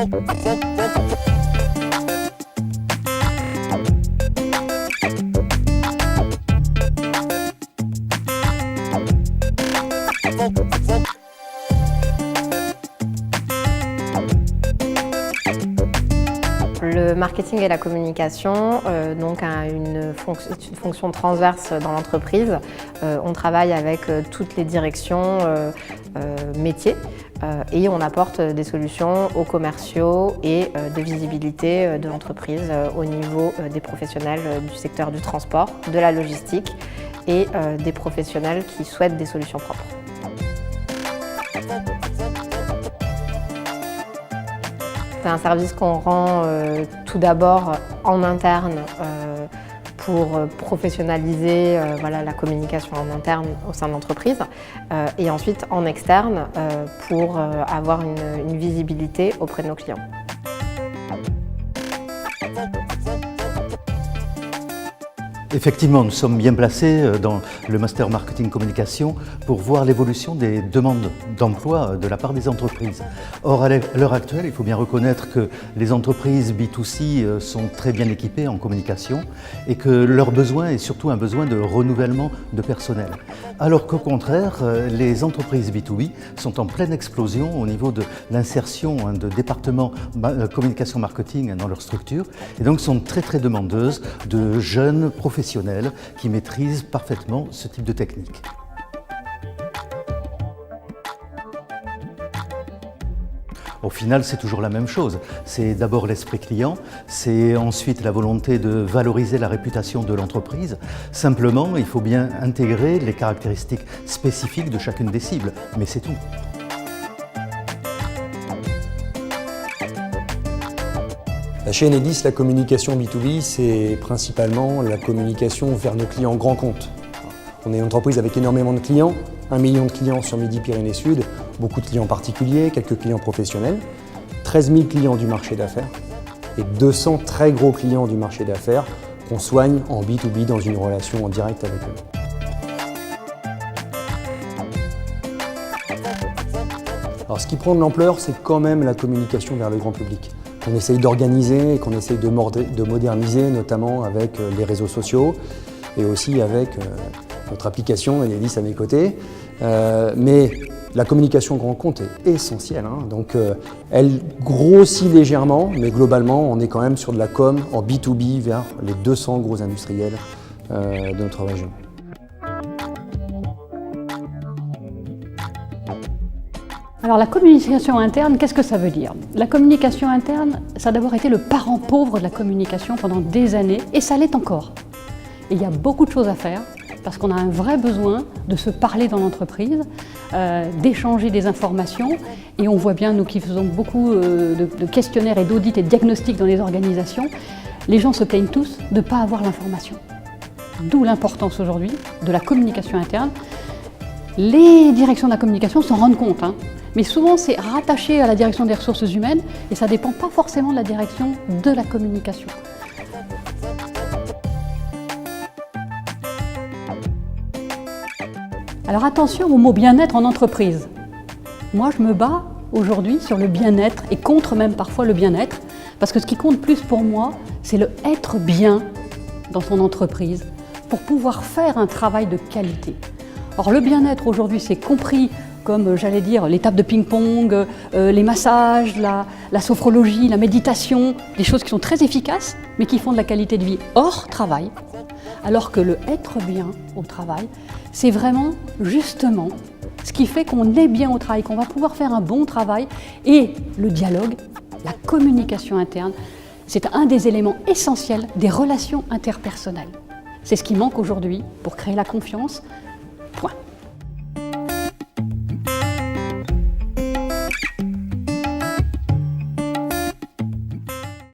Le marketing et la communication donc a une fonction transverse dans l'entreprise. On travaille avec toutes les directions métiers et on apporte des solutions aux commerciaux et de visibilité de l'entreprise au niveau des professionnels du secteur du transport, de la logistique et des professionnels qui souhaitent des solutions propres. C'est un service qu'on rend tout d'abord en interne pour professionnaliser la communication en interne au sein de l'entreprise et ensuite en externe pour avoir une visibilité auprès de nos clients. Effectivement, nous sommes bien placés dans le Master Marketing Communication pour voir l'évolution des demandes d'emploi de la part des entreprises. Or, à l'heure actuelle, il faut bien reconnaître que les entreprises B2C sont très bien équipées en communication et que leur besoin est surtout un besoin de renouvellement de personnel. Alors qu'au contraire, les entreprises B2B sont en pleine explosion au niveau de l'insertion de départements communication marketing dans leur structure et donc sont très demandeuses de jeunes professionnels qui maîtrisent parfaitement ce type de technique. Au final, c'est toujours la même chose. C'est d'abord l'esprit client, c'est ensuite la volonté de valoriser la réputation de l'entreprise. Simplement, il faut bien intégrer les caractéristiques spécifiques de chacune des cibles, mais c'est tout. Chez Enedis, la communication B2B, c'est principalement la communication vers nos clients grands comptes. On est une entreprise avec énormément de clients, 1 million de clients sur Midi-Pyrénées Sud, beaucoup de clients particuliers, quelques clients professionnels, 13 000 clients du marché d'affaires et 200 très gros clients du marché d'affaires qu'on soigne en B2B dans une relation en direct avec eux. Alors, ce qui prend de l'ampleur, c'est quand même la communication vers le grand public. Qu'on essaye d'organiser et qu'on essaye de moderniser, notamment avec les réseaux sociaux et aussi avec notre application Enedis à mes côtés. Mais la communication grand compte est essentielle, donc elle grossit légèrement, mais globalement on est quand même sur de la com en B2B vers les 200 gros industriels de notre région. Alors la communication interne, qu'est-ce que ça veut dire? La communication interne, ça a d'abord été le parent pauvre de la communication pendant des années, et ça l'est encore. Et il y a beaucoup de choses à faire, parce qu'on a un vrai besoin de se parler dans l'entreprise, d'échanger des informations, et on voit bien, nous qui faisons beaucoup de questionnaires et d'audits et de diagnostics dans les organisations, les gens se plaignent tous de ne pas avoir l'information. D'où l'importance aujourd'hui de la communication interne. Les directions de la communication s'en rendent compte, mais souvent c'est rattaché à la direction des ressources humaines et ça ne dépend pas forcément de la direction de la communication. Alors attention au mot bien-être en entreprise. Moi je me bats aujourd'hui sur le bien-être et contre même parfois le bien-être, parce que ce qui compte plus pour moi, c'est le être bien dans son entreprise pour pouvoir faire un travail de qualité. Or le bien-être aujourd'hui c'est compris comme, j'allais dire, l'étape de ping-pong, les massages, la sophrologie, la méditation, des choses qui sont très efficaces mais qui font de la qualité de vie hors travail. Alors que le être bien au travail, c'est vraiment justement ce qui fait qu'on est bien au travail, qu'on va pouvoir faire un bon travail. Et le dialogue, la communication interne, c'est un des éléments essentiels des relations interpersonnelles. C'est ce qui manque aujourd'hui pour créer la confiance. Point.